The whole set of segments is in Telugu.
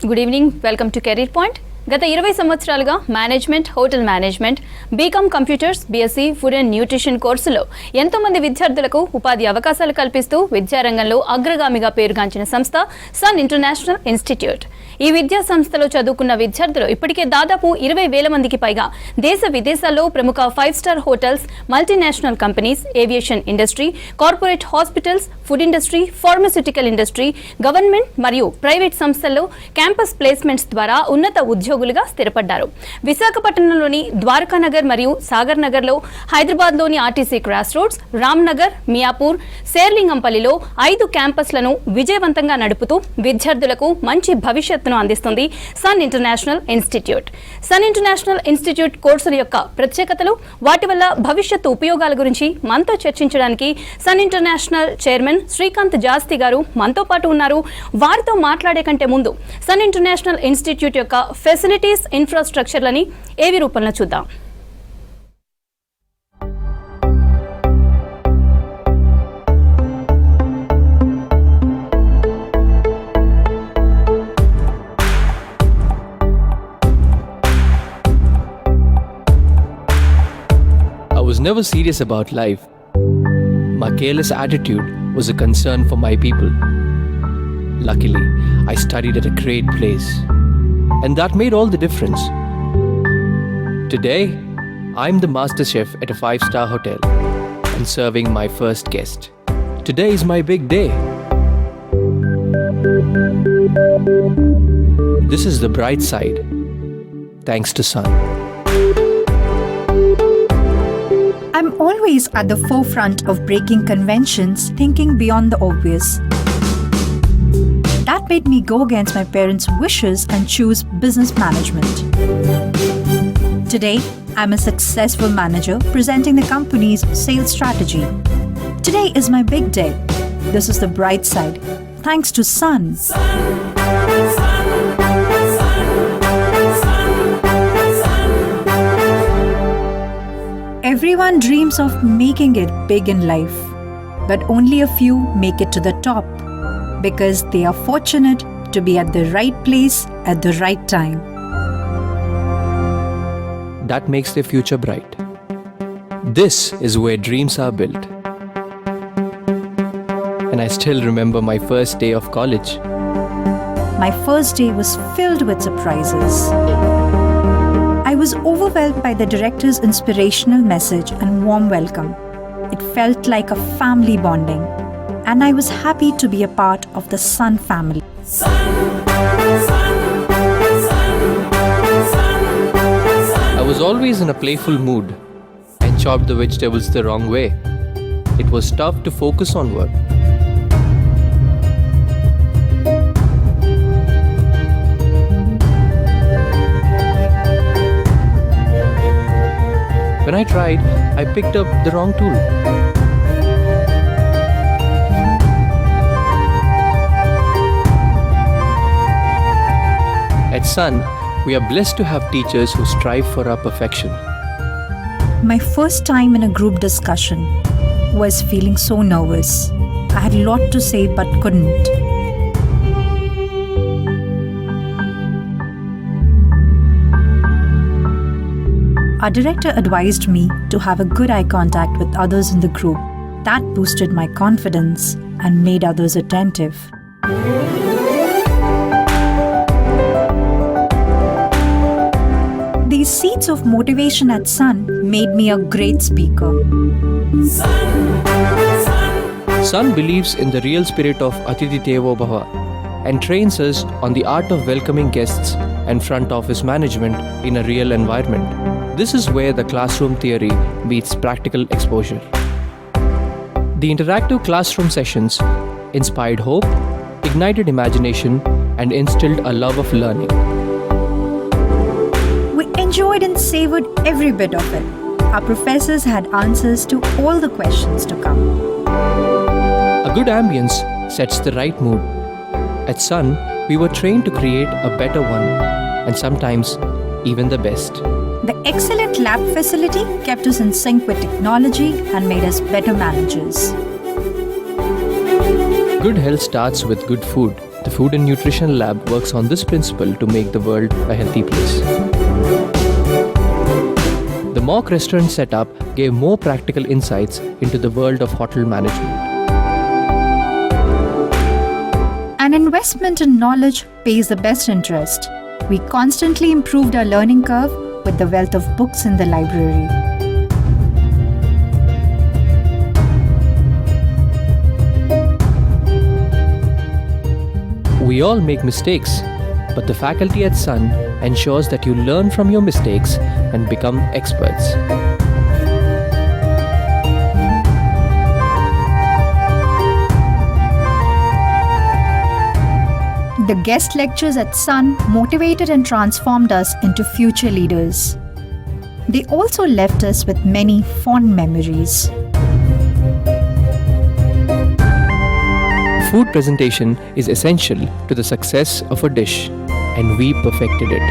Good evening, welcome to career point. గత 20 సంవత్సరాలుగా management, hotel management, BCom computers, BSc food and nutrition కోర్సులో ఎంతో మంది విద్యార్థులకు ఉపాధి అవకాశాలు కల్పిస్తూ విద్యారంగంలో అగ్రగామిగా పేరుగాంచిన సంస్థ సన్ ఇంటర్నేషనల్ ఇన్స్టిట్యూట్. ఈ విద్యా సంస్థలో చదువుకున్న విద్యార్థులు ఇప్పటికే దాదాపు 20,000 మందికి పైగా దేశ విదేశాల్లో ప్రముఖ 5-స్టార్ hotels, multinational companies, aviation industry, corporate hospitals, food industry, pharmaceutical industry, government మరియు ప్రైవేట్ సంస్థల్లో క్యాంపస్ ప్లేస్మెంట్స్ ద్వారా ఉన్నత ఉద్యోగులుగా స్థిరపడ్డారు. విశాఖపట్నంలోని ద్వారకానగర్ మరియు సాగర్ నగర్లో, హైదరాబాద్లోని RTC cross roads, Ramnagar, Miyapur, శేర్లింగంపల్లిలో 5 క్యాంపస్లను విజయవంతంగా నడుపుతూ విద్యార్థులకు మంచి భవిష్యత్తును అందిస్తుంది Sun International Institute. Sun International Institute కోర్సుల యొక్క ప్రత్యేకతలు, వాటి వల్ల భవిష్యత్తు ఉపయోగాల గురించి మనతో చర్చించడానికి సన్ ఇంటర్నేషనల్ చైర్మన్ శ్రీకాంత్ జాస్తి గారు మనతో పాటు ఉన్నారు. వారితో మాట్లాడే కంటే ముందు సన్ ఇంటర్నేషనల్ ఇన్స్టిట్యూట్ యొక్క ఫెసిలిటీస్, ఇన్ఫ్రాస్ట్రక్చర్లని ఏవి రూపంలో చూద్దాం. I was never serious about life. My careless attitude was a concern for my people. Luckily, I studied at a great place, and that made all the difference. Today, I'm the master chef at a 5-star hotel and serving my first guest. Today is my big day. This is the bright side, thanks to Sun. I'm always at the forefront of breaking conventions, thinking beyond the obvious. That made me go against my parents' wishes and choose business management. Today, I'm a successful manager presenting the company's sales strategy. Today is my big day. This is the bright side, thanks to Sun. Everyone dreams of making it big in life, but only a few make it to the top because they are fortunate to be at the right place at the right time. That makes their future bright. This is where dreams are built. And I still remember my first day of college. My first day was filled with surprises. I was overwhelmed by the director's inspirational message and warm welcome. It felt like a family bonding, and I was happy to be a part of the Sun family. I was always in a playful mood and chopped the vegetables the wrong way. It was tough to focus on work. When I tried, I picked up the wrong tool. At Sun, we are blessed to have teachers who strive for our perfection. My first time in a group discussion was feeling so nervous. I had a lot to say but couldn't. Our director advised me to have a good eye contact with others in the group. That boosted my confidence and made others attentive. These seeds of motivation at Sun made me a great speaker. Sun believes in the real spirit of Atithi Devo Bhava and trains us on the art of welcoming guests and front office management in a real environment. This is where the classroom theory meets practical exposure. The interactive classroom sessions inspired hope, ignited imagination, and instilled a love of learning. We enjoyed and savored every bit of it. Our professors had answers to all the questions to come. A good ambience sets the right mood. At Sun, we were trained to create a better one, and sometimes even the best. The excellent lab facility kept us in sync with technology and made us better managers. Good health starts with good food. The Food and Nutrition Lab works on this principle to make the world a healthy place. The mock restaurant setup gave more practical insights into the world of hotel management. An investment in knowledge pays the best interest. We constantly improved our learning curve with the wealth of books in the library. We all make mistakes, but the faculty at Sun ensures that you learn from your mistakes and become experts. The guest lectures at Sun motivated and transformed us into future leaders. They also left us with many fond memories. Food presentation is essential to the success of a dish, and we perfected it.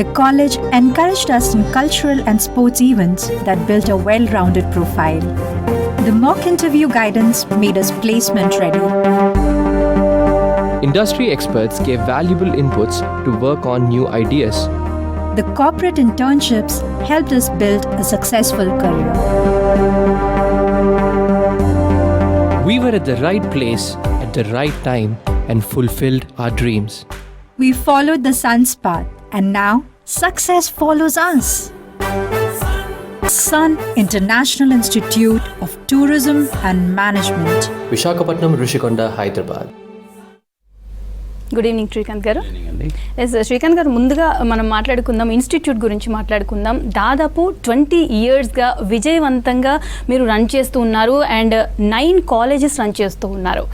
The college encouraged us in cultural and sports events that built a well-rounded profile. The mock interview guidance made us placement ready. Industry experts gave valuable inputs to work on new ideas. The corporate internships helped us build a successful career. We were at the right place at the right time and fulfilled our dreams. We followed the sun's path, and now success follows us. Sun International Institute of Tourism and Management. Visakhapatnam, Rishikonda, Hyderabad. Good evening Srikanth గారు. ఎస్ శ్రీకాంత్ గారు, ముందుగా మనం మాట్లాడుకుందాం, ఇన్స్టిట్యూట్ గురించి మాట్లాడుకుందాం. దాదాపు 20 yearsగా విజయవంతంగా మీరు రన్ చేస్తూ ఉన్నారు అండ్ 9 colleges రన్ చేస్తూ ఉన్నారు.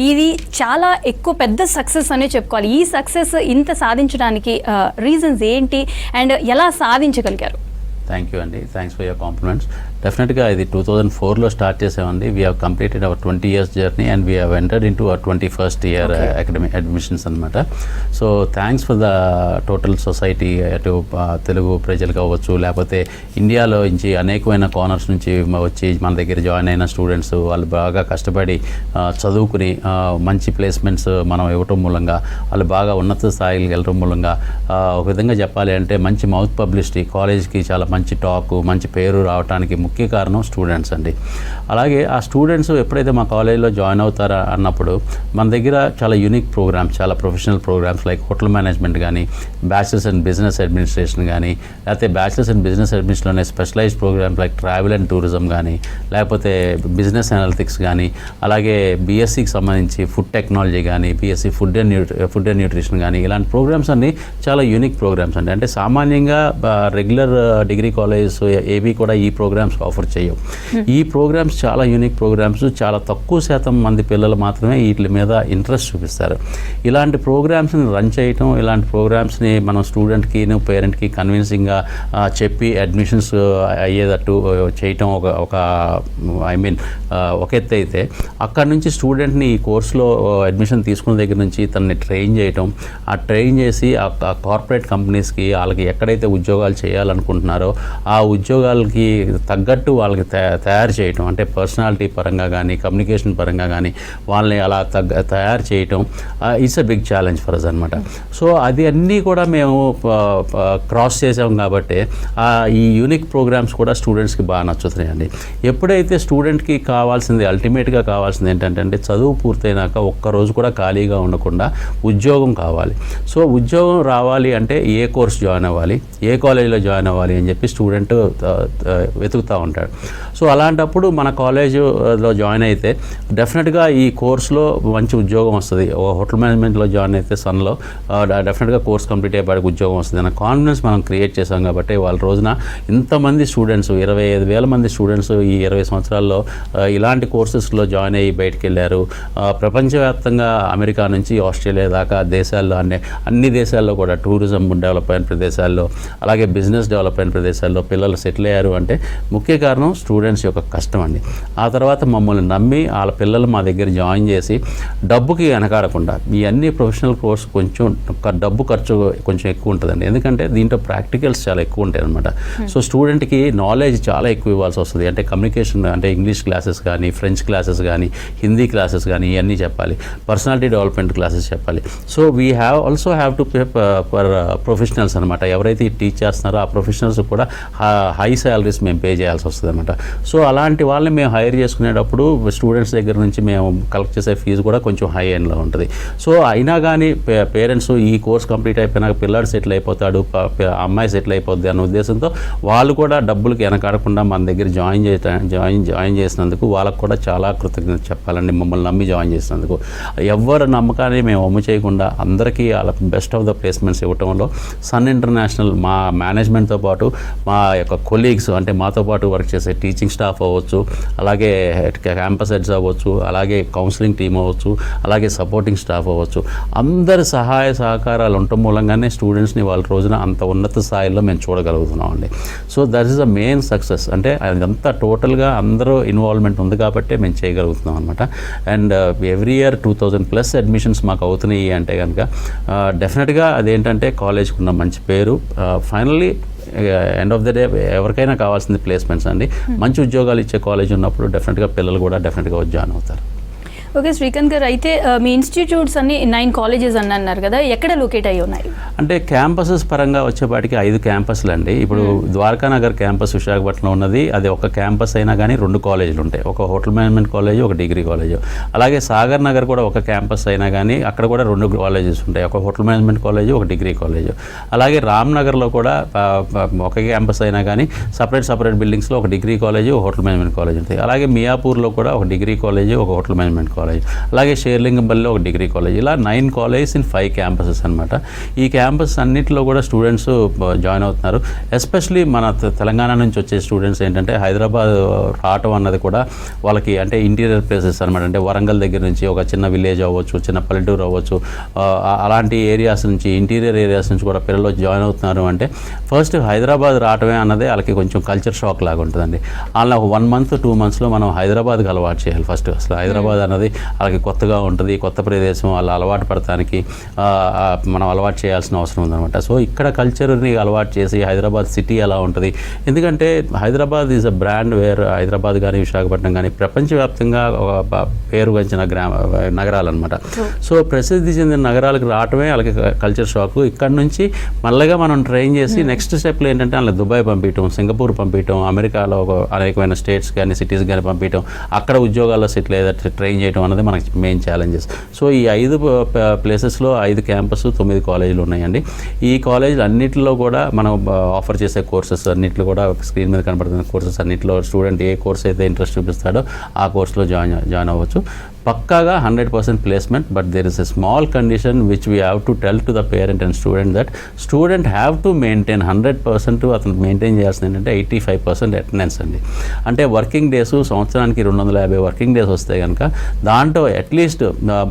ఇది చాలా ఎక్కువ పెద్ద సక్సెస్ అనే చెప్పుకోవాలి. ఈ సక్సెస్ ఇంత సాధించడానికి రీజన్స్ ఏంటి అండ్ ఎలా సాధించగలిగారు? థ్యాంక్ యూ అండి, థ్యాంక్స్ ఫర్ యువర్ కాంప్లిమెంట్స్. డెఫినెట్గా ఇది 2004లో స్టార్ట్ చేసామండి. We have completed our 20 years journey and we have entered into our 21st year academic admissions అనమాట. So thanks for the total society, అటు తెలుగు ప్రజలు కావచ్చు, లేకపోతే ఇండియాలో నుంచి అనేకమైన కార్నర్స్ నుంచి వచ్చి మన దగ్గర జాయిన్ అయిన స్టూడెంట్స్, వాళ్ళు బాగా కష్టపడి చదువుకుని మంచి ప్లేస్మెంట్స్ మనం ఇవ్వటం మూలంగా, వాళ్ళు బాగా ఉన్నత స్థాయికి వెళ్ళడం మూలంగా, ఒక విధంగా చెప్పాలి అంటే మంచి మౌత్ పబ్లిసిటీ, కాలేజ్కి చాలా మంచి టాక్, మంచి పేరు రావడానికి ముఖ్య కారణం స్టూడెంట్స్ అండి. అలాగే ఆ స్టూడెంట్స్ ఎప్పుడైతే మా కాలేజీలో జాయిన్ అవుతారా అన్నప్పుడు మన దగ్గర చాలా యూనిక్ ప్రోగ్రామ్స్, చాలా professional programmes like hotel management కానీ, బ్యాచిలర్స్ ఇన్ బిజినెస్ అడ్మినిస్ట్రేషన్ కానీ, లేకపోతే బ్యాచిలర్స్ ఇన్ బిజినెస్ అడ్మినిస్ట్రేషన్లోనే specialised programmes like travel and tourism కానీ, లేకపోతే బిజినెస్ అనలిటిక్స్ కానీ, అలాగే బీఎస్సీకి సంబంధించి ఫుడ్ టెక్నాలజీ కానీ, బీఎస్సీ ఫుడ్ అండ్ న్యూట్రిషన్ కానీ, ఇలాంటి ప్రోగ్రామ్స్ అన్నీ చాలా యూనిక్ ప్రోగ్రామ్స్ అండి. అంటే సామాన్యంగా రెగ్యులర్ డిగ్రీ కాలేజెస్ ఏవి కూడా ఈ ప్రోగ్రామ్స్ ఆఫర్ చేయవు. ఈ ప్రోగ్రామ్స్ చాలా యూనిక్ ప్రోగ్రామ్స్, చాలా తక్కువ శాతం మంది పిల్లలు మాత్రమే వీటి మీద ఇంట్రెస్ట్ చూపిస్తారు. ఇలాంటి ప్రోగ్రామ్స్ని రన్ చేయటం, ఇలాంటి ప్రోగ్రామ్స్ని మనం స్టూడెంట్కి, పేరెంట్కి కన్విన్సింగ్గా చెప్పి అడ్మిషన్స్ అయ్యేటట్టు చేయటం ఒక ఒక ఎత్తు అయితే, అక్కడ నుంచి స్టూడెంట్ని ఈ కోర్సులో అడ్మిషన్ తీసుకున్న దగ్గర నుంచి తనని ట్రైన్ చేయటం, ఆ ట్రైన్ చేసి ఆ కార్పొరేట్ కంపెనీస్కి వాళ్ళకి ఎక్కడైతే ఉద్యోగాలు చేయాలనుకుంటున్నారో ఆ ఉద్యోగాలకి తగ్గట్టు వాళ్ళకి తయారు చేయటం, అంటే పర్సనాలిటీ పరంగా కానీ, కమ్యూనికేషన్ పరంగా కానీ వాళ్ళని అలా తయారు చేయటం it's a big challenge for us అనమాట. సో అది అన్నీ కూడా మేము క్రాస్ చేసాం కాబట్టి ఈ యూనిక్ ప్రోగ్రామ్స్ కూడా స్టూడెంట్స్కి బాగా నచ్చుతున్నాయండి. ఎప్పుడైతే స్టూడెంట్కి కావాల్సింది, అల్టిమేట్గా కావాల్సింది ఏంటంటే చదువు పూర్తయినాక ఒక్కరోజు కూడా ఖాళీగా ఉండకుండా ఉద్యోగం కావాలి. సో ఉద్యోగం రావాలి అంటే ఏ కోర్స్ జాయిన్ అవ్వాలి, ఏ కాలేజీలో జాయిన్ అవ్వాలి అని చెప్పి స్టూడెంట్ వెతుకుతూ ఉంటాడు. సో అలాంటప్పుడు మన కాలేజీలో జాయిన్ అయితే డెఫినెట్గా ఈ కోర్సులో మంచి ఉద్యోగం వస్తుంది. హోటల్ మేనేజ్మెంట్లో జాయిన్ అయితే సన్లో డెఫినెట్గా కోర్స్ కంప్లీట్ అయ్యేపాటికి ఉద్యోగం వస్తుంది అన్న కాన్ఫిడెన్స్ మనం క్రియేట్ చేసాం. కాబట్టి వాళ్ళ రోజున ఇంతమంది స్టూడెంట్స్, 25,000 మంది స్టూడెంట్స్ ఈ 20 సంవత్సరాల్లో ఇలాంటి కోర్సెస్లో జాయిన్ అయ్యి బయటికి వెళ్ళారు. ప్రపంచవ్యాప్తంగా అమెరికా నుంచి ఆస్ట్రేలియా దాకా దేశాల్లో, అన్ని దేశాల్లో కూడా టూరిజం డెవలప్ అయిన ప్రదేశాల్లో, అలాగే బిజినెస్ డెవలప్ అయిన ప్రదేశాల్లో పిల్లలు సెటిల్ అయ్యారు. అంటే ముఖ్య ముఖ్య కారణం స్టూడెంట్స్ యొక్క కష్టం అండి. ఆ తర్వాత మమ్మల్ని నమ్మి వాళ్ళ పిల్లలు మా దగ్గర జాయిన్ చేసి డబ్బుకి వెనకాడకుండా ఈ అన్ని ప్రొఫెషనల్ కోర్స్ కొంచెం డబ్బు ఖర్చు కొంచెం ఎక్కువ ఉంటుందండి. ఎందుకంటే దీంట్లో ప్రాక్టికల్స్ చాలా ఎక్కువ ఉంటాయి అనమాట. సో స్టూడెంట్కి నాలెడ్జ్ చాలా ఎక్కువ ఇవ్వాల్సి వస్తుంది. అంటే కమ్యూనికేషన్, అంటే ఇంగ్లీష్ క్లాసెస్ కానీ, ఫ్రెంచ్ క్లాసెస్ కానీ, హిందీ క్లాసెస్ కానీ ఇవన్నీ చెప్పాలి, పర్సనాలిటీ డెవలప్మెంట్ క్లాసెస్ చెప్పాలి. So we also have to pay for professionals అనమాట. ఎవరైతే టీచ్ చేస్తున్నారో ఆ ప్రొఫెషనల్స్ కూడా హై శాలరీస్ మేము పే చేయాల్సి వస్తుంది అనమాట. సో అలాంటి వాళ్ళని మేము హైర్ చేసుకునేటప్పుడు స్టూడెంట్స్ దగ్గర నుంచి మేము కలెక్ట్ చేసే ఫీజు కూడా కొంచెం హై ఎండ్లో ఉంటుంది. సో అయినా కానీ పేరెంట్స్ ఈ కోర్స్ కంప్లీట్ అయిపోయినాక పిల్లాడు సెటిల్ అయిపోతాడు, అమ్మాయి సెటిల్ అయిపోద్ది అన్న ఉద్దేశంతో వాళ్ళు కూడా డబ్బులకి వెనకాడకుండా మన దగ్గర జాయిన్ చేసినందుకు వాళ్ళకు కూడా చాలా కృతజ్ఞత చెప్పాలండి. మమ్మల్ని నమ్మి జాయిన్ చేసినందుకు ఎవరు నమ్మకాన్ని మేము అమ్ము చేయకుండా అందరికీ వాళ్ళ బెస్ట్ ఆఫ్ ద ప్లేస్మెంట్స్ ఇవ్వడంలో సన్ ఇంటర్నేషనల్ మా మేనేజ్మెంట్తో పాటు మా యొక్క కొలీగ్స్, అంటే మాతో పాటు వర్క్ చేసే టీచింగ్ స్టాఫ్ అవ్వచ్చు, అలాగే క్యాంపస్ హెడ్స్ అవ్వచ్చు, అలాగే కౌన్సిలింగ్ టీమ్ అవ్వచ్చు, అలాగే సపోర్టింగ్ స్టాఫ్ అవ్వచ్చు, అందరి సహాయ సహకారాలు ఉండటం మూలంగానే స్టూడెంట్స్ని వాళ్ళ రోజున అంత ఉన్నత స్థాయిలో మేము చూడగలుగుతున్నామండి. So that is the main success. అంటే అదంతా టోటల్గా అందరూ ఇన్వాల్వ్మెంట్ ఉంది కాబట్టి మేము చేయగలుగుతున్నాం అనమాట. అండ్ ఎవ్రీ ఇయర్ 2000+ అడ్మిషన్స్ మాకు అవుతున్నాయి అంటే కనుక డెఫినెట్గా అదేంటంటే కాలేజ్కి ఉన్న మంచి పేరు. Finally end of the day ఎవరికైనా కావాల్సింది ప్లేస్మెంట్స్ అండి. మంచి ఉద్యోగాలు ఇచ్చే కాలేజ్ ఉన్నప్పుడు డెఫినెట్గా పిల్లలు కూడా డెఫినెట్గా జాయిన్ అవుతారు. ఓకే శ్రీకాంత్ గారు, అయితే మీ ఇన్స్టిట్యూట్స్ అన్ని 9 కాలేజెస్ అని అన్నారు కదా, ఎక్కడ లొకేట్ అయ్యి ఉన్నాయి? అంటే క్యాంపసెస్ పరంగా వచ్చేపాటికి 5 క్యాంపస్లు అండి. ఇప్పుడు ద్వారకానగర్ క్యాంపస్ విశాఖపట్నం ఉన్నది, అది ఒక క్యాంపస్ అయినా కానీ 2 కాలేజీలు ఉంటాయి. ఒక హోటల్ మేనేజ్మెంట్ కాలేజ్, ఒక డిగ్రీ కాలేజ్. అలాగే సాగర్ నగర్ కూడా ఒక క్యాంపస్ అయినా కానీ అక్కడ కూడా 2 కాలేజెస్ ఉంటాయి, ఒక హోటల్ మేనేజ్మెంట్ కాలేజ్, ఒక డిగ్రీ కాలేజ్. అలాగే రామ్నగర్లో కూడా ఒక క్యాంపస్ అయినా కానీ సపరేట్ బిల్డింగ్స్లో ఒక డిగ్రీ కాలేజ్, ఒక హోటల్ మేనేజ్మెంట్ కాలేజ్ ఉంటాయి. అలాగే మియాపూర్లో కూడా ఒక డిగ్రీ కాలేజ్, ఒక హోటల్ మేనేజ్మెంట్ కాలేజ్. అలాగే షేర్లింగంపల్లిలో ఒక డిగ్రీ కాలేజ్. ఇలా 9 కాలేజెస్ ఇన్ 5 క్యాంపసెస్ అనమాట. ఈ క్యాంపస్ అన్నింటిలో కూడా స్టూడెంట్స్ జాయిన్ అవుతున్నారు. ఎస్పెషలీ మన తెలంగాణ నుంచి వచ్చే స్టూడెంట్స్ ఏంటంటే హైదరాబాద్ రావటం అన్నది కూడా వాళ్ళకి అంటే ఇంటీరియర్ ప్లేసెస్ అనమాట. అంటే వరంగల్ దగ్గర నుంచి ఒక చిన్న విలేజ్ అవ్వచ్చు, చిన్న పల్లెటూరు అవ్వచ్చు, అలాంటి ఏరియాస్ నుంచి, ఇంటీరియర్ ఏరియాస్ నుంచి కూడా పిల్లలు జాయిన్ అవుతున్నారు. అంటే ఫస్ట్ హైదరాబాద్ రావటమే అన్నదే వాళ్ళకి కొంచెం కల్చర్ షాక్ లాగా ఉంటుందండి. అలా 1 month 2 monthsలో మనం హైదరాబాద్కి అలవాటు చేయాలి. ఫస్ట్ అసలు హైదరాబాద్ అన్నది వాళ్ళకి కొత్తగా ఉంటుంది, కొత్త ప్రదేశం, వాళ్ళు అలవాటు పడటానికి మనం అలవాటు చేయాల్సిన అవసరం ఉందన్నమాట. సో ఇక్కడ కల్చర్ని అలవాటు చేసి హైదరాబాద్ సిటీ ఎలా ఉంటుంది, ఎందుకంటే Hyderabad is a brand where. Hyderabad కానీ విశాఖపట్నం కానీ ప్రపంచవ్యాప్తంగా పేరుగాంచిన నగరాలన్నమాట. సో ప్రసిద్ధి చెందిన నగరాలకు రావటమే వాళ్ళకి కల్చర్ షాక్. ఇక్కడ నుంచి మళ్ళీగా మనం ట్రైన్ చేసి నెక్స్ట్ స్టెప్లో ఏంటంటే వాళ్ళని దుబాయ్ పంపించడం, సింగపూర్ పంపించడం, అమెరికాలో అనేకమైన స్టేట్స్ కానీ సిటీస్ కానీ పంపించడం, అక్కడ ఉద్యోగాల్లో సెటిల్ అయ్యేటట్టు ట్రైన్ చేయడం అన్నది మనకి మెయిన్ ఛాలెంజెస్. సో ఈ 5 ప్లేసెస్లో 5 క్యాంపస్, 9 కాలేజీలు ఉన్నాయండి. ఈ కాలేజీలు అన్నింటిలో కూడా మనం ఆఫర్ చేసే కోర్సెస్ అన్నింటిలో కూడా స్క్రీన్ మీద కనబడుతున్న కోర్సెస్ అన్నింటిలో స్టూడెంట్ ఏ కోర్స్ అయితే ఇంట్రెస్ట్ చూపిస్తాడో ఆ కోర్సులో జాయిన్ అవ్వచ్చు. పక్కాగా 100% placement. But there is a small condition which we have to tell to the parent and student that student have to maintain 100%. అతను మెయింటైన్ చేయాల్సింది ఏంటంటే 85% అటెండెన్స్ అండి. అంటే వర్కింగ్ డేస్ సంవత్సరానికి 250 వర్కింగ్ డేస్ వస్తే కనుక దాంట్లో అట్లీస్ట్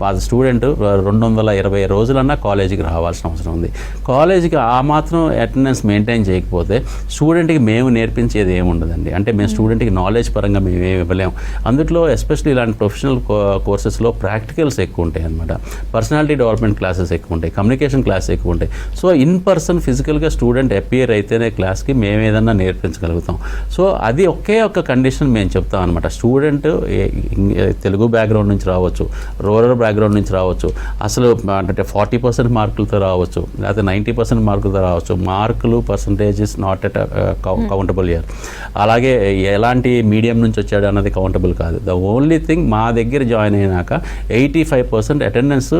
అది స్టూడెంట్ 220 రోజులన్నా కాలేజీకి రావాల్సిన అవసరం ఉంది. కాలేజీకి ఆ మాత్రం అటెండెన్స్ మెయింటైన్ చేయకపోతే స్టూడెంట్కి మేము నేర్పించేది ఏముండదండి. అంటే మేము స్టూడెంట్కి నాలెడ్జ్ పరంగా మేము ఏమి ఇవ్వలేము. అందులో ఎస్పెషల్లీ ఇలాంటి ప్రొఫెషనల్ కోర్సెస్లో ప్రాక్టికల్స్ ఎక్కువ ఉంటాయి అనమాట. పర్సనాలిటీ డెవలప్మెంట్ క్లాసెస్ ఎక్కువ ఉంటాయి, కమ్యూనికేషన్ క్లాసెస్ ఎక్కువ ఉంటాయి. సో ఇన్ పర్సన్ ఫిజికల్గా స్టూడెంట్ అపియర్ అయితేనే క్లాస్కి మేము ఏదన్నా నేర్పించగలుగుతాం. సో అది ఒకే ఒక్క కండిషన్ మేము చెప్తాం అనమాట. స్టూడెంట్ తెలుగు బ్యాక్గ్రౌండ్ నుంచి రావచ్చు, రూరల్ బ్యాక్గ్రౌండ్ నుంచి రావచ్చు, అసలు అంటే 40% మార్కులతో రావచ్చు, లేకపోతే 90% మార్కులతో రావచ్చు. మార్కులు percentage is not at countable year. అలాగే ఎలాంటి మీడియం నుంచి వచ్చాడు అన్నది కౌంటబుల్ కాదు. ద ఓన్లీ థింగ్ మా దగ్గర జాయిన్ అయినాక 85% అటెండెన్స్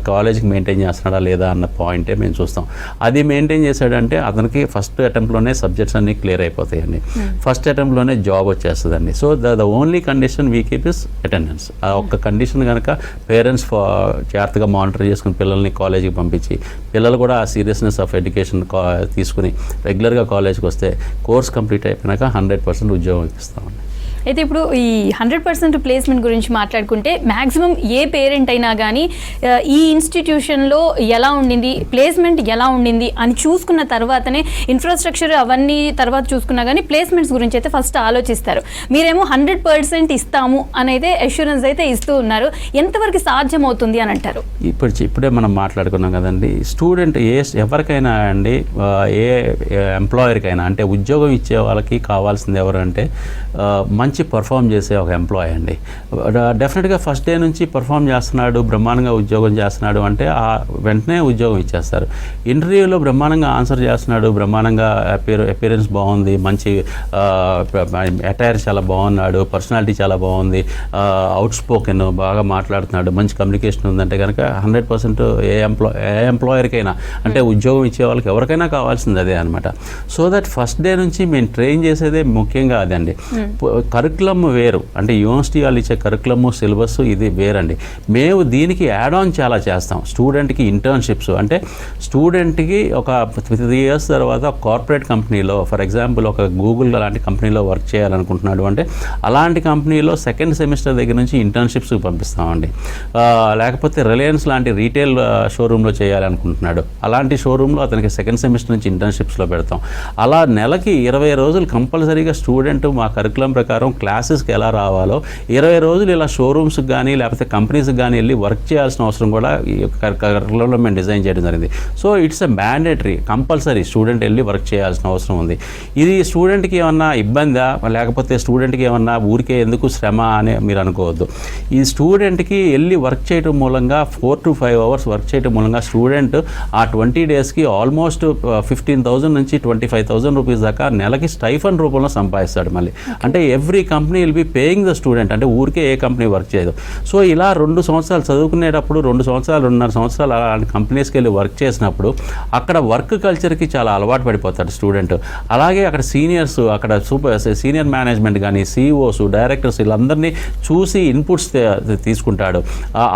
కాలేజ్కి మెయింటైన్ చేస్తున్నాడా లేదా అన్న పాయింటే మేము చూస్తాం. అది మెయింటైన్ చేశాడంటే అతనికి ఫస్ట్ అటెంప్ట్లోనే సబ్జెక్ట్స్ అన్నీ క్లియర్ అయిపోతాయండి, ఫస్ట్ అటెంప్ట్లోనే జాబ్ వచ్చేస్తుందండి. So the only condition we keep is attendance. ఆ ఒక్క కండిషన్ కనుక పేరెంట్స్ జాగ్రత్తగా మానిటర్ చేసుకుని పిల్లల్ని కాలేజీకి పంపించి పిల్లలు కూడా ఆ సీరియస్నెస్ ఆఫ్ ఎడ్యుకేషన్ తీసుకుని రెగ్యులర్గా కాలేజ్కి వస్తే కోర్స్ కంప్లీట్ అయిపోయినాక 100% ఉద్యోగం ఇస్తామండి. అయితే ఇప్పుడు ఈ 100% ప్లేస్మెంట్ గురించి మాట్లాడుకుంటే మ్యాక్సిమం ఏ పేరెంట్ అయినా కానీ ఈ ఇన్స్టిట్యూషన్లో ఎలా ఉండింది, ప్లేస్మెంట్ ఎలా ఉండింది అని చూసుకున్న తర్వాతనే ఇన్ఫ్రాస్ట్రక్చర్ అవన్నీ తర్వాత చూసుకున్నా కానీ ప్లేస్మెంట్స్ గురించి అయితే ఫస్ట్ ఆలోచిస్తారు. మీరేమో 100% ఇస్తాము అని అయితే అష్యూరెన్స్ అయితే ఇస్తూ ఉన్నారు. ఎంతవరకు సాధ్యం అవుతుంది అని అంటారు? ఇప్పుడే మనం మాట్లాడుకున్నాం కదండి, స్టూడెంట్ ఎవరికైనా అండి, ఏ ఎంప్లాయర్కైనా అంటే ఉద్యోగం ఇచ్చే వాళ్ళకి కావాల్సింది ఎవరంటే మంచి పర్ఫామ్ చేసే ఒక ఎంప్లాయీ అండి. డెఫినెట్గా ఫస్ట్ డే నుంచి పర్ఫామ్ చేస్తున్నాడు, బ్రహ్మాండంగా ఉద్యోగం చేస్తున్నాడు అంటే వెంటనే ఉద్యోగం ఇచ్చేస్తారు. ఇంటర్వ్యూలో బ్రహ్మాండంగా ఆన్సర్ చేస్తున్నాడు, బ్రహ్మాండంగా అపియరెన్స్ బాగుంది, మంచి అటైర్ చాలా బాగున్నాడు, పర్సనాలిటీ చాలా బాగుంది, అవుట్ స్పోకెన్ బాగా మాట్లాడుతున్నాడు, మంచి కమ్యూనికేషన్ ఉందంటే కనుక 100% ఏ ఎంప్లాయర్కైనా అంటే ఉద్యోగం ఇచ్చే వాళ్ళకి ఎవరికైనా కావాల్సింది అదే అనమాట. సో దట్ ఫస్ట్ డే నుంచి మేము ట్రైన్ చేసేదే ముఖ్యంగా అదండి. కరికులం వేరు, అంటే యూనివర్సిటీ వాళ్ళు ఇచ్చే కరికులము సిలబస్ ఇది వేరండి. మేము దీనికి యాడ్ ఆన్ చాలా చేస్తాం. స్టూడెంట్కి ఇంటర్న్షిప్స్ అంటే స్టూడెంట్కి ఒక 3 years తర్వాత కార్పొరేట్ కంపెనీలో, ఫర్ ఎగ్జాంపుల్ ఒక గూగుల్ అలాంటి కంపెనీలో వర్క్ చేయాలనుకుంటున్నాడు అంటే అలాంటి కంపెనీలో సెకండ్ సెమిస్టర్ దగ్గర నుంచి ఇంటర్న్షిప్స్ పంపిస్తామండి. లేకపోతే రిలయన్స్ లాంటి రీటైల్ షోరూంలో చేయాలనుకుంటున్నాడు, అలాంటి షోరూంలో అతనికి సెకండ్ సెమిస్టర్ నుంచి ఇంటర్న్షిప్స్లో పెడతాం. అలా నెలకి 20 రోజులు కంపల్సరీగా స్టూడెంట్ మా కరికులం ప్రకారం క్లాసెస్కి ఎలా రావాలో 20 రోజులు ఇలా షోరూమ్స్కి కానీ లేకపోతే కంపెనీస్కి కానీ వెళ్ళి వర్క్ చేయాల్సిన అవసరం కూడా ఈ కరికులంలో మేము డిజైన్ చేయడం జరిగింది. So it's a mandatory, compulsory student వెళ్ళి వర్క్ చేయాల్సిన అవసరం ఉంది. ఇది స్టూడెంట్కి ఏమన్నా ఇబ్బందా లేకపోతే స్టూడెంట్కి ఏమన్నా ఊరికే ఎందుకు శ్రమ అని మీరు అనుకోవద్దు. ఈ స్టూడెంట్కి వెళ్ళి వర్క్ చేయడం మూలంగా 4 to 5 hours వర్క్ చేయడం మూలంగా స్టూడెంట్ ఆ 20 daysకి ఆల్మోస్ట్ 15,000 నుంచి 25,000 రూపీస్ దాకా నెలకి స్టైఫన్ రూపంలో సంపాదిస్తాడు. మళ్ళీ అంటే every company will be paying the student, అంటే ఊరికే ఏ కంపెనీ వర్క్ చేయదు. సో ఇలా 2 సంవత్సరాలు చదువుకునేటప్పుడు 2 సంవత్సరాలు 2.5 సంవత్సరాలు అలాంటి కంపెనీస్కి వెళ్ళి వర్క్ చేసినప్పుడు అక్కడ వర్క్ కల్చర్కి చాలా అలవాటు పడిపోతాడు స్టూడెంట్. అలాగే అక్కడ సీనియర్స్, అక్కడ సీనియర్ మేనేజ్మెంట్ కానీ సిఇఓస్, డైరెక్టర్స్ వీళ్ళందరినీ చూసి ఇన్పుట్స్ తీసుకుంటాడు.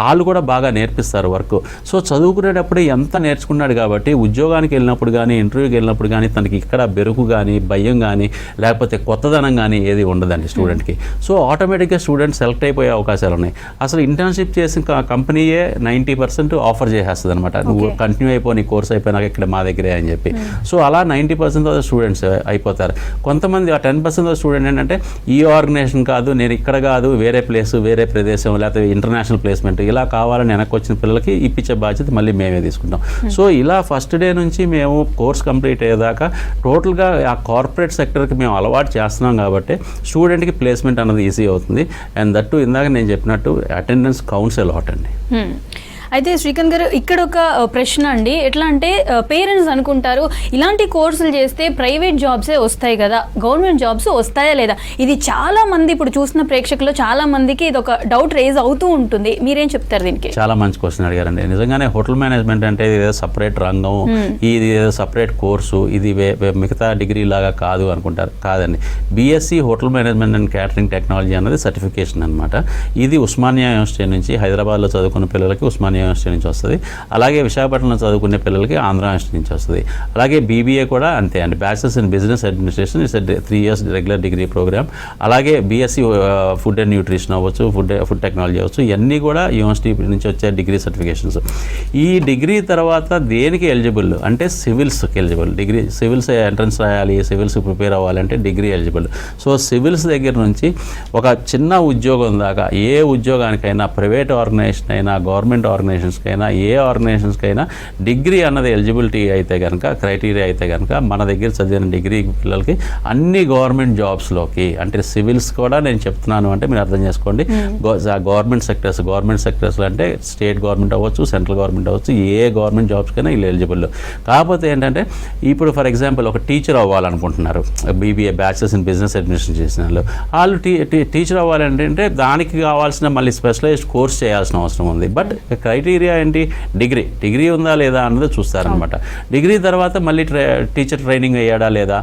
వాళ్ళు కూడా బాగా నేర్పిస్తారు వర్క్. సో చదువుకునేటప్పుడు ఎంత నేర్చుకున్నాడు కాబట్టి ఉద్యోగానికి వెళ్ళినప్పుడు కానీ ఇంటర్వ్యూకి వెళ్ళినప్పుడు కానీ తనకి ఇక్కడ బెరుకు కానీ భయం కానీ లేకపోతే కొత్తదనం కానీ ఏది ఉండదండి స్టూడెంట్కి. సో ఆటోమేటిక్గా స్టూడెంట్ సెలెక్ట్ అయిపోయే అవకాశాలు ఉన్నాయి. అసలు ఇంటర్న్షిప్ చేసిన కంపెనీయే 90% ఆఫర్ చేసేస్తుంది అనమాట. నువ్వు కంటిన్యూ అయిపో, నీ కోర్స్ అయిపోయినాక ఇక్కడ మా దగ్గరే అని చెప్పి. సో అలా 90% ఆఫ్ స్టూడెంట్స్ అయిపోతారు. కొంతమంది ఆ 10% ఆఫ్ స్టూడెంట్ ఏంటంటే ఈ ఆర్గనైజేషన్ కాదు, నేను ఇక్కడ కాదు, వేరే ప్లేస్, వేరే ప్రదేశం, లేకపోతే ఇంటర్నేషనల్ ప్లేస్మెంట్ ఇలా కావాలని వెనక్కి వచ్చిన పిల్లలకి ఇప్పించే బాధ్యత మళ్ళీ మేమే తీసుకుంటాం. సో ఇలా ఫస్ట్ డే నుంచి మేము కోర్స్ కంప్లీట్ అయ్యేదాకా టోటల్గా ఆ కార్పొరేట్ సెక్టర్కి మేము అలవాటు చేస్తున్నాం కాబట్టి స్టూడెంట్కి ప్లేస్మెంట్ అన్నది ఈజీ అవుతుంది. అండ్ దట్టు ఇందాక నేను చెప్పినట్టు అటెండెన్స్ కౌంట్స్ ఎ లాట్ అండి. అయితే శ్రీకాంత్ గారు ఇక్కడ ఒక ప్రశ్న అండి, ఎట్లా అంటే పేరెంట్స్ అనుకుంటారు ఇలాంటి కోర్సులు చేస్తే ప్రైవేట్ జాబ్సే వస్తాయి కదా, గవర్నమెంట్ జాబ్స్ వస్తాయా లేదా? ఇది చాలా మంది ఇప్పుడు చూసిన ప్రేక్షకులు చాలా మందికి ఇది ఒక డౌట్ రేజ్ అవుతూ ఉంటుంది. మీరేం చెప్తారు దీనికి? చాలా మంచి క్వశ్చన్ అడిగారండి. నిజంగానే హోటల్ మేనేజ్మెంట్ అంటే ఇది ఏదో సపరేట్ రంగం, ఇది ఏదో సపరేట్ కోర్సు, ఇది మిగతా డిగ్రీ లాగా కాదు అనుకుంటారు. కాదండి, BSc hotel management and catering technology అన్నది సర్టిఫికేషన్ అనమాట. ఇది ఉస్మానియా యూనివర్సిటీ నుంచి, హైదరాబాద్లో చదువుకున్న పిల్లలకి ఉస్మానియా యూనివర్సిటీ నుంచి వస్తుంది. అలాగే విశాఖపట్నంలో చదువుకునే పిల్లలకి ఆంధ్ర యూనివర్సిటీ నుంచి వస్తుంది. అలాగే బీబీఏ కూడా అంతే అండి, bachelors in business administration, it's 3 years regular degree programme. అలాగే బీఎస్సీ ఫుడ్ అండ్ న్యూట్రిషన్ అవ్వచ్చు, ఫుడ్ టెక్నాలజీ అవ్వచ్చు, ఇవన్నీ కూడా యూనివర్సిటీ నుంచి వచ్చే డిగ్రీ సర్టిఫికేషన్స్. ఈ డిగ్రీ తర్వాత దేనికి ఎలిజిబుల్ అంటే సివిల్స్కి ఎలిజిబుల్. డిగ్రీ సివిల్స్ ఎంట్రన్స్ రాయాలి, సివిల్స్ ప్రిపేర్ అవ్వాలంటే డిగ్రీ ఎలిజిబుల్. సో సివిల్స్ దగ్గర నుంచి ఒక చిన్న ఉద్యోగం దాకా, ఏ ఉద్యోగానికైనా, ప్రైవేట్ ఆర్గనైజేషన్ అయినా, గవర్నమెంట్ ఆర్గనైజేషన్స్కైనా, ఏ ఆర్గనైజేషన్స్కైనా డిగ్రీ అన్నది ఎలిజిబిలిటీ అయితే కనుక, క్రైటీరియా అయితే కనుక మన దగ్గర చదివిన డిగ్రీ పిల్లలకి అన్ని గవర్నమెంట్ జాబ్స్లోకి, అంటే సివిల్స్ కూడా నేను చెప్తున్నాను అంటే మీరు అర్థం చేసుకోండి, గవర్నమెంట్ సెక్టర్స్లో అంటే స్టేట్ గవర్నమెంట్ అవ్వచ్చు, సెంట్రల్ గవర్నమెంట్ అవ్వచ్చు, ఏ గవర్నమెంట్ జాబ్స్కైనా వీళ్ళు ఎలిజిబుల్. కాకపోతే ఏంటంటే ఇప్పుడు ఫర్ ఎగ్జాంపుల్ ఒక టీచర్ అవ్వాలనుకుంటున్నారు, BBA bachelors in business administration చేసిన వాళ్ళు టీచర్ అవ్వాలంటే దానికి కావాల్సిన మళ్ళీ స్పెషలైజ్డ్ కోర్స్ చేయాల్సిన అవసరం ఉంది. బట్ క్రైటీరియా క్రైటీరియా ఏంటి, డిగ్రీ ఉందా లేదా అన్నది చూస్తారనమాట. డిగ్రీ తర్వాత మళ్ళీ టీచర్ ట్రైనింగ్ అయ్యాడా లేదా,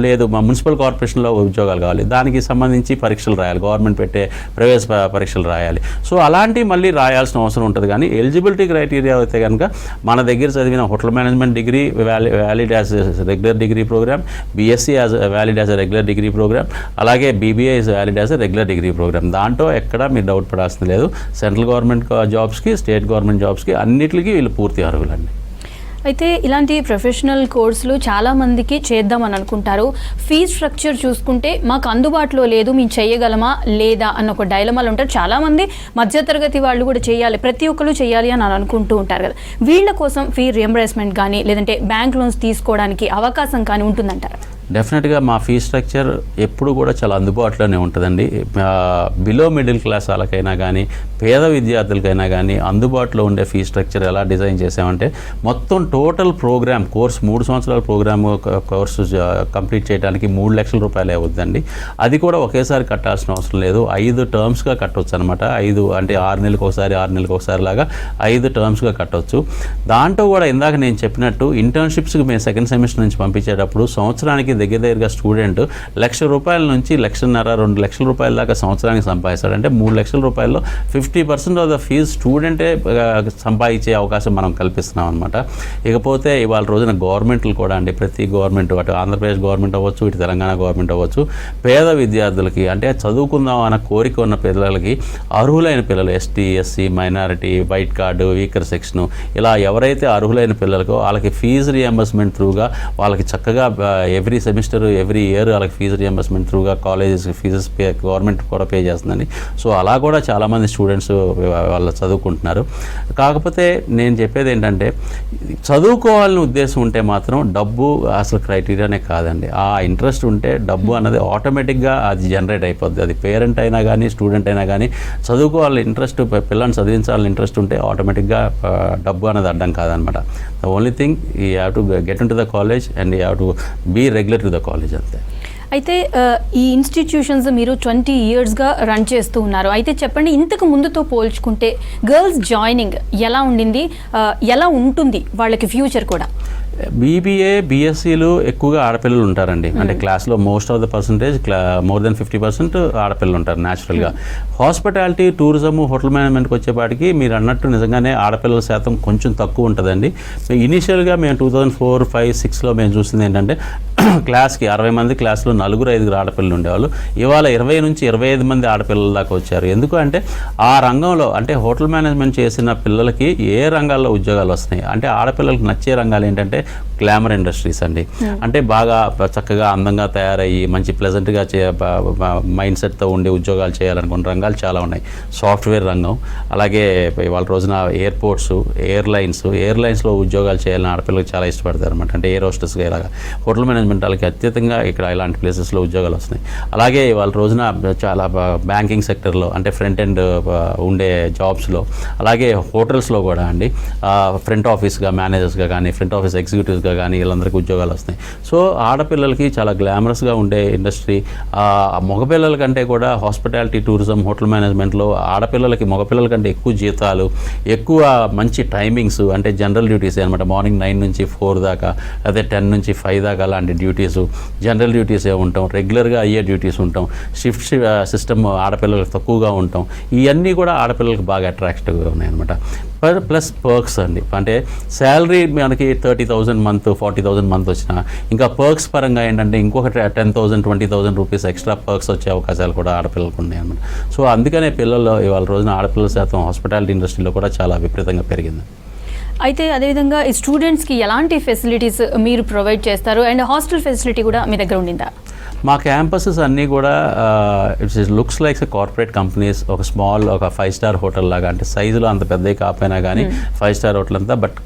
లేదు మా మున్సిపల్ కార్పొరేషన్లో ఉద్యోగాలు కావాలి, దానికి సంబంధించి పరీక్షలు రాయాలి, గవర్నమెంట్ పెట్టే ప్రవేశ పరీక్షలు రాయాలి. సో అలాంటివి మళ్ళీ రాయాల్సిన అవసరం ఉంటుంది. కానీ ఎలిజిబిలిటీ క్రైటీరియా అయితే కనుక మన దగ్గర చదివిన hotel management degree valid as regular degree programme, BSc as valid as regular degree programme, అలాగే BBA is valid as regular degree programme. దాంట్లో ఎక్కడ మీరు డౌట్ పడాల్సింది లేదు. సెంట్రల్ గవర్నమెంట్ జాబ్స్కి, స్టేట్ గవర్నమెంట్ జాబ్స్కి అన్నిటికీ వీళ్ళు పూర్తి అర్హులండి. అయితే ఇలాంటి ప్రొఫెషనల్ కోర్సులు చాలామందికి చేద్దామని అనుకుంటారు. ఫీజ్ స్ట్రక్చర్ చూసుకుంటే మాకు అందుబాటులో లేదు, మేము చేయగలమా లేదా అన్న ఒక డైలమాలు ఉంటారు. చాలామంది మధ్యతరగతి వాళ్ళు కూడా చేయాలి, ప్రతి ఒక్కరు చేయాలి అని అనుకుంటూ ఉంటారు కదా. వీళ్ళ కోసం ఫీ రియంబర్స్మెంట్ కానీ లేదంటే బ్యాంక్ లోన్స్ తీసుకోవడానికి అవకాశం కానీ ఉంటుందంటారు? డెఫినెట్గా మా ఫీ స్ట్రక్చర్ ఎప్పుడు కూడా చాలా అందుబాటులోనే ఉంటుందండి. బిలో మిడిల్ క్లాస్ వాళ్ళకైనా కానీ పేద విద్యార్థులకైనా కానీ అందుబాటులో ఉండే ఫీ స్ట్రక్చర్ ఎలా డిజైన్ చేసామంటే, మొత్తం టోటల్ ప్రోగ్రామ్ కోర్స్ 3 సంవత్సరాల ప్రోగ్రామ్ కోర్సు కంప్లీట్ చేయడానికి 3 లక్షల రూపాయలే అవుతుందండి. అది కూడా ఒకేసారి కట్టాల్సిన అవసరం లేదు, 5 టర్మ్స్గా కట్టవచ్చు అనమాట. 5 అంటే 6 నెలలకు ఒకసారి 6 నెలలకు ఒకసారి లాగా 5 టర్మ్స్గా కట్టవచ్చు. దాంట్లో కూడా ఇందాక నేను చెప్పినట్టు ఇంటర్న్షిప్స్కి మేము సెకండ్ సెమిస్టర్ నుంచి పంపించేటప్పుడు సంవత్సరానికి దగ్గరగా స్టూడెంట్ ₹1,00,000 నుంచి 1,50,000 2 లక్షల రూపాయల దాకా సంవత్సరానికి సంపాదిస్తాడు. అంటే 3 లక్షల రూపాయల్లో 50% ఆఫ్ ద ఫీజు స్టూడెంటే సంపాదించే అవకాశం మనం కల్పిస్తున్నాం అనమాట. ఇకపోతే ఇవాళ రోజున గవర్నమెంట్లు కూడా అండి, ప్రతి గవర్నమెంట్, అటు ఆంధ్రప్రదేశ్ గవర్నమెంట్ అవ్వచ్చు, ఇటు తెలంగాణ గవర్నమెంట్ అవ్వచ్చు, పేద విద్యార్థులకి అంటే చదువుకుందాం అన్న కోరిక ఉన్న పిల్లలకి, అర్హులైన పిల్లలు ST, SC, minority, white card, weaker section, ఇలా ఎవరైతే అర్హులైన పిల్లలకో వాళ్ళకి ఫీజు రియంబర్స్మెంట్ త్రూగా వాళ్ళకి చక్కగా ఎవ్రీ సెమిస్టర్ ఎవ్రీ ఇయర్ వాళ్ళకి ఫీజు రియంబర్స్మెంట్ త్రూగా కాలేజెస్ ఫీజెస్ గవర్నమెంట్ కూడా పే చేస్తుందండి. సో అలా కూడా చాలామంది స్టూడెంట్స్ వాళ్ళు చదువుకుంటున్నారు. కాకపోతే నేను చెప్పేది ఏంటంటే, చదువుకోవాలని ఉద్దేశం ఉంటే మాత్రం డబ్బు అసలు క్రైటీరియానే కాదండి. ఆ ఇంట్రెస్ట్ ఉంటే డబ్బు అన్నది ఆటోమేటిక్గా అది జనరేట్ అయిపోద్ది. అది పేరెంట్ అయినా కానీ స్టూడెంట్ అయినా కానీ చదువుకోవాలని ఇంట్రెస్ట్, పిల్లల్ని చదివించాలని ఇంట్రెస్ట్ ఉంటే ఆటోమేటిక్గా డబ్బు అనేది అడ్డం కాదనమాట. The only thing you have to get in to the college and you have to be regular to the college అంతే. అయితే ఈ ఇన్స్టిట్యూషన్స్ మీరు 20 ఇయర్స్గా రన్ చేస్తూ ఉన్నారు. అయితే చెప్పండి, ఇంతకు ముందుతో పోల్చుకుంటే గర్ల్స్ జాయినింగ్ ఎలా ఉండింది, ఎలా ఉంటుంది వాళ్ళకి ఫ్యూచర్ కూడా? బీబీఏ, బీఎస్సీలు ఎక్కువగా ఆడపిల్లలు ఉంటారండి. అంటే క్లాస్లో most of the percentage more than 50% ఆడపిల్లలు ఉంటారు న్యాచురల్గా. హాస్పిటాలిటీ, టూరిజము, హోటల్ మేనేజ్మెంట్కి వచ్చేపాటికి మీరు అన్నట్టు నిజంగానే ఆడపిల్లల శాతం కొంచెం తక్కువ ఉంటుందండి. ఇనీషియల్గా మేము 2004, 5, 6లో మేము చూసింది ఏంటంటే, క్లాస్కి 60 మంది క్లాస్లో 4-5 ఆడపిల్లలు ఉండేవాళ్ళు. ఇవాళ 20 నుంచి 25 మంది ఆడపిల్లల దాకా వచ్చారు. ఎందుకు అంటే ఆ రంగంలో అంటే హోటల్ మేనేజ్మెంట్ చేసిన పిల్లలకి ఏ రంగాల్లో ఉద్యోగాలు వస్తున్నాయి అంటే, ఆడపిల్లలకు నచ్చే రంగాలు ఏంటంటే గ్లామర్ ఇండస్ట్రీస్ అండి. అంటే బాగా చక్కగా అందంగా తయారయ్యి మంచి ప్లెజెంట్గా మైండ్ సెట్తో ఉండి ఉద్యోగాలు చేయాలనుకున్న రంగాలు చాలా ఉన్నాయి. సాఫ్ట్వేర్ రంగం, అలాగే ఇవాళ రోజున ఎయిర్పోర్ట్స్, ఎయిర్లైన్స్లో ఉద్యోగాలు చేయాలని ఆడపిల్లలకు చాలా ఇష్టపడతారు అనమాట. అంటే ఎయిర్ హోస్టెస్గా ఇలాగా. హోటల్ మేనేజ్మెంట్ వాళ్ళకి అత్యధికంగా ఇక్కడ ఇలాంటి ప్లేసెస్లో ఉద్యోగాలు వస్తున్నాయి. అలాగే ఇవాళ రోజున చాలా బ్యాంకింగ్ సెక్టర్లో అంటే ఫ్రంట్ ఎండ్ ఉండే జాబ్స్లో, అలాగే హోటల్స్లో కూడా అండి ఫ్రంట్ ఆఫీస్గా మేనేజర్స్గా కానీ, ఫ్రంట్ ఆఫీస్ ఎగ్జిక్యూటివ్స్గా కానీ వీళ్ళందరికీ ఉద్యోగాలు వస్తాయి. సో ఆడపిల్లలకి చాలా గ్లామరస్గా ఉండే ఇండస్ట్రీ. మగపిల్లల కంటే కూడా హాస్పిటాలిటీ, టూరిజం, హోటల్ మేనేజ్మెంట్లో ఆడపిల్లలకి మగపిల్లల కంటే ఎక్కువ జీతాలు, ఎక్కువ మంచి టైమింగ్స్. అంటే జనరల్ డ్యూటీస్ అనమాట. మార్నింగ్ 9 నుంచి 4 దాకా, అదే 10 నుంచి 5 దాకా అలాంటి డ్యూటీస్, జనరల్ డ్యూటీసే ఉంటాం. రెగ్యులర్గా అయ్యే డ్యూటీస్ ఉంటాం. షిఫ్ట్ సిస్టమ్ ఆడపిల్లలకు తక్కువగా ఉంటాం. ఇవన్నీ కూడా ఆడపిల్లలకు బాగా అట్రాక్టివ్గా ఉన్నాయన్నమాట. ప్లస్ పర్క్స్ అండి. అంటే శాలరీ మనకి 30,000 మంత్, 40,000 మంత్ వచ్చినా ఇంకా పర్క్స్ పరంగా ఏంటంటే ఇంకొక 10,000, 20,000 రూపీస్ ఎక్స్ట్రా పర్క్స్ వచ్చే అవకాశాలు కూడా ఆడపిల్లలకు ఉన్నాయి అన్నమాట. సో అందుకనే పిల్లల్లో ఇవాళ రోజున ఆడపిల్లల శాతం హాస్పిటాలిటీ ఇండస్ట్రీలో కూడా చాలా విపరీతంగా పెరిగింది. అయితే అదేవిధంగా ఈ స్టూడెంట్స్కి ఎలాంటి ఫెసిలిటీస్ మీరు ప్రొవైడ్ చేస్తారు అండ్ హాస్టల్ ఫెసిలిటీ కూడా మీ దగ్గర ఉండిందా? మా క్యాంపసెస్ అన్నీ కూడా it's looks like corporate companies. ఒక స్మాల్, ఒక 5 స్టార్ హోటల్ లాగా. అంటే సైజులో అంత పెద్దవి కాకపోయినా కానీ 5 స్టార్ హోటల్ అంతా. బట్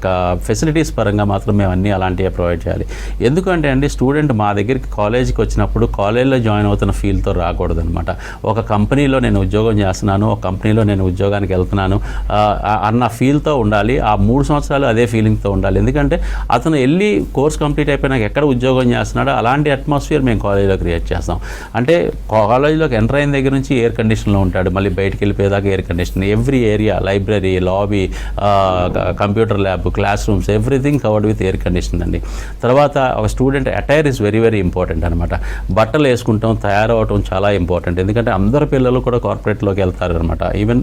ఫెసిలిటీస్ పరంగా మాత్రం మేము అన్నీ అలాంటివే ప్రొవైడ్ చేయాలి. ఎందుకంటే అండి, స్టూడెంట్ మా దగ్గరికి కాలేజీకి వచ్చినప్పుడు కాలేజీలో జాయిన్ అవుతున్న ఫీల్తో రాకూడదు అనమాట. ఒక కంపెనీలో నేను ఉద్యోగం చేస్తున్నాను, ఒక కంపెనీలో నేను ఉద్యోగానికి వెళ్తున్నాను అన్న ఫీల్తో ఉండాలి. ఆ 3 సంవత్సరాలు అదే ఫీలింగ్తో ఉండాలి. ఎందుకంటే అతను వెళ్ళి కోర్స్ కంప్లీట్ అయిపోయినాక ఎక్కడ ఉద్యోగం చేస్తున్నాడో అలాంటి అట్మాస్ఫియర్ మేము కాలేజీలో క్రియేట్ చేస్తాం. అంటే కాలేజీలోకి ఎంటర్ అయిన దగ్గర నుంచి ఎయిర్ కండిషన్లో ఉంటాడు, మళ్ళీ బయటికి వెళ్ళిపోయేదాకా air condition, every area, library, lobby, computer lab, class rooms, everything covered with air condition అండి. తర్వాత ఒక student attire is very very important అనమాట. బట్టలు వేసుకుంటాం, తయారవటం చాలా ఇంపార్టెంట్. ఎందుకంటే అందరు పిల్లలు కూడా కార్పొరేట్లోకి వెళ్తారు అనమాట. ఈవెన్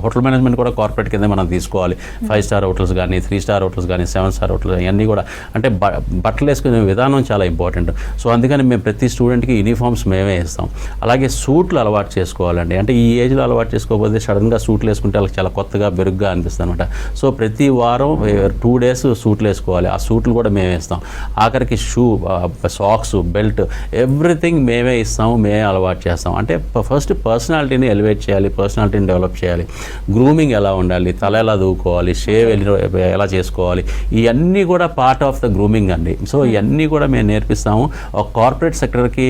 హోటల్ మేనేజ్మెంట్ కూడా కార్పొరేట్ కింద మనం తీసుకోవాలి. 5 స్టార్ హోటల్స్ కానీ, 3 స్టార్ హోటల్స్ కానీ, 7 స్టార్ హోటల్స్ ఇవన్నీ కూడా అంటే బట్టలు వేసుకునే విధానం చాలా ఇంపార్టెంట్. సో అందుకని మేము ప్రతి స్టూడెంట్కి యూనిఫామ్స్ మేమే ఇస్తాం. అలాగే సూట్లు అలవాటు చేసుకోవాలండి. అంటే ఈ ఏజ్లో అలవాటు చేసుకోకపోతే సడన్గా సూట్లు వేసుకుంటే వాళ్ళకి చాలా కొత్తగా బెరుగ్గా అనిపిస్తుంది అనమాట. సో ప్రతి వారం 2 డేస్ సూట్లు వేసుకోవాలి. ఆ సూట్లు కూడా మేమే ఇస్తాం. ఆఖరికి షూ, సాక్స్, బెల్ట్, ఎవ్రీథింగ్ మేమే ఇస్తాము, మేమే అలవాటు చేస్తాం. అంటే ఫస్ట్ పర్సనాలిటీని ఎలివేట్ చేయాలి, పర్సనాలిటీని డెవలప్ చేయాలి. గ్రూమింగ్ ఎలా ఉండాలి, తల ఎలా దూకోవాలి, షేవ్ ఎలా చేసుకోవాలి, ఇవన్నీ కూడా పార్ట్ ఆఫ్ ద గ్రూమింగ్ అండి. సో ఇవన్నీ కూడా మేము నేర్పిస్తాము. ఒక కార్పొరేట్ సెక్టర్కి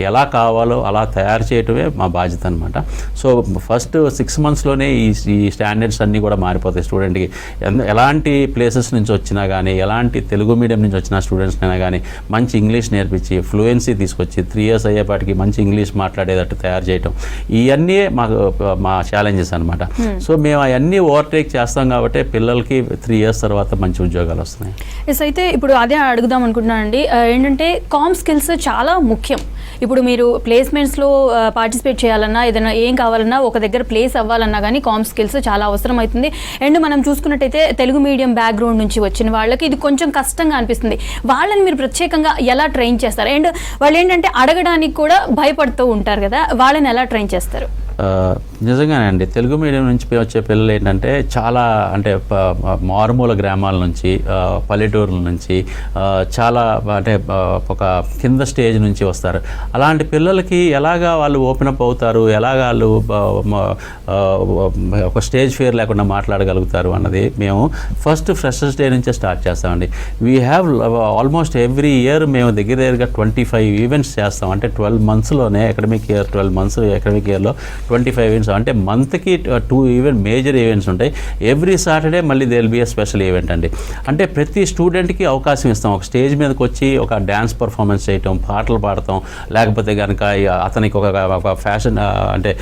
ఎలా కావాలో అలా తయారు చేయటమే మా బాధ్యత అనమాట. సో ఫస్ట్ 6 monthsలోనే ఈ స్టాండర్డ్స్ అన్నీ కూడా మారిపోతాయి. స్టూడెంట్కి ఎలాంటి ప్లేసెస్ నుంచి వచ్చినా కానీ, ఎలాంటి తెలుగు మీడియం నుంచి వచ్చిన స్టూడెంట్స్ అయినా కానీ మంచి ఇంగ్లీష్ నేర్పించి ఫ్లూయెన్సీ తీసుకొచ్చి 3 years అయ్యేపాటికి మంచి ఇంగ్లీష్ మాట్లాడేటట్టు తయారు చేయటం, ఇవన్నీ మా ఛాలెంజెస్ అనమాట. సో మేము అవన్నీ ఓవర్టేక్ చేస్తాం కాబట్టి పిల్లలకి 3 years తర్వాత మంచి ఉద్యోగాలు వస్తున్నాయి. ఎస్, అయితే ఇప్పుడు అదే అడుగుదాం అనుకుంటున్నానండి. ఏంటంటే కామ్ స్కిల్స్ చాలా ముఖ్యం. ఇప్పుడు మీరు ప్లేస్మెంట్స్లో పార్టిసిపేట్ చేయాలన్నా, ఏదైనా ఏం కావాలన్నా, ఒక దగ్గర ప్లేస్ అవ్వాలన్నా కానీ కామ్ స్కిల్స్ చాలా అవసరం అవుతుంది. అండ్ మనం చూసుకున్నట్టయితే తెలుగు మీడియం బ్యాక్గ్రౌండ్ నుంచి వచ్చిన వాళ్ళకి ఇది కొంచెం కష్టంగా అనిపిస్తుంది. వాళ్ళని మీరు ప్రత్యేకంగా ఎలా ట్రైన్ చేస్తారు? అండ్ వాళ్ళు ఏంటంటే అడగడానికి కూడా భయపడుతూ ఉంటారు కదా, వాళ్ళని ఎలా ట్రైన్ చేస్తారు? నిజంగానే అండి, తెలుగు మీడియం నుంచి వచ్చే పిల్లలు ఏంటంటే చాలా అంటే మారుమూల గ్రామాల నుంచి, పల్లెటూరుల నుంచి, చాలా అంటే ఒక కింద స్టేజ్ నుంచి వస్తారు. అలాంటి పిల్లలకి ఎలాగా వాళ్ళు ఓపెన్ అప్ అవుతారు, ఎలాగా వాళ్ళు ఒక స్టేజ్ ఫియర్ లేకుండా మాట్లాడగలుగుతారు అన్నది మేము ఫస్ట్ ఫ్రెషర్స్ డే నుంచే స్టార్ట్ చేస్తామండి. We have almost every year మేము దగ్గరగా 25 ఈవెంట్స్ చేస్తాం. అంటే 12 monthsలోనే అకాడమిక్ ఇయర్, 12 months అకాడమిక్ ఇయర్లో 25 ఈవెంట్స్. అంటే మంత్కి 2 ఈవెంట్ మేజర్ ఈవెంట్స్ ఉంటాయి. ఎవ్రీ సాటర్డే మళ్ళీ they will be a special event అండి. అంటే ప్రతి స్టూడెంట్కి అవకాశం ఇస్తాం. ఒక స్టేజ్ మీదకి వచ్చి ఒక డ్యాన్స్ పర్ఫార్మెన్స్ చేయటం, పాటలు పాడతాం, లేకపోతే కనుక అతనికి ఒక ఫ్యాషన్ అంటే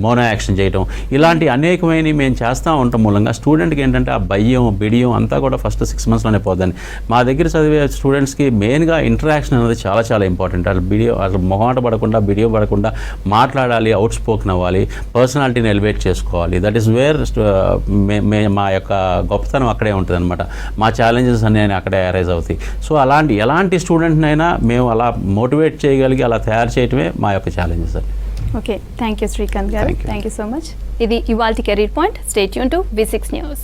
మోనో యాక్షన్ చేయటం, ఇలాంటి అనేకమైనవి మేము చేస్తూ ఉంటాం. మూలంగా స్టూడెంట్కి ఏంటంటే ఆ భయం, బిడియం అంతా కూడా ఫస్ట్ 6 monthsలోనే పోద్దండి. మా దగ్గర చదివే స్టూడెంట్స్కి మెయిన్గా ఇంటరాక్షన్ అనేది చాలా చాలా ఇంపార్టెంట్. అసలు మొహమాట పడకుండా, బిడియం పడకుండా మాట్లాడాలి, అవుట్ స్పోకెన్ అవ్వాలి, పర్సనాలిటీని ఎలివేట్ చేసుకోవాలి. దట్ ఈస్ వేర్ మా యొక్క గొప్పతనం అక్కడే ఉంటుంది అనమాట. మా ఛాలెంజెస్ అన్నీ అక్కడే అరైజ్ అవుతాయి. సో ఎలాంటి స్టూడెంట్నైనా మేము అలా మోటివేట్ చేయగలిగి అలా తయారు చేయటమే మా యొక్క ఛాలెంజెస్ అండి. ఓకే, థ్యాంక్ యూ శ్రీకాంత్ గారు, థ్యాంక్ యూ సో మచ్. ఇది ఇవాల్టి career point. Stay tune to V6 News.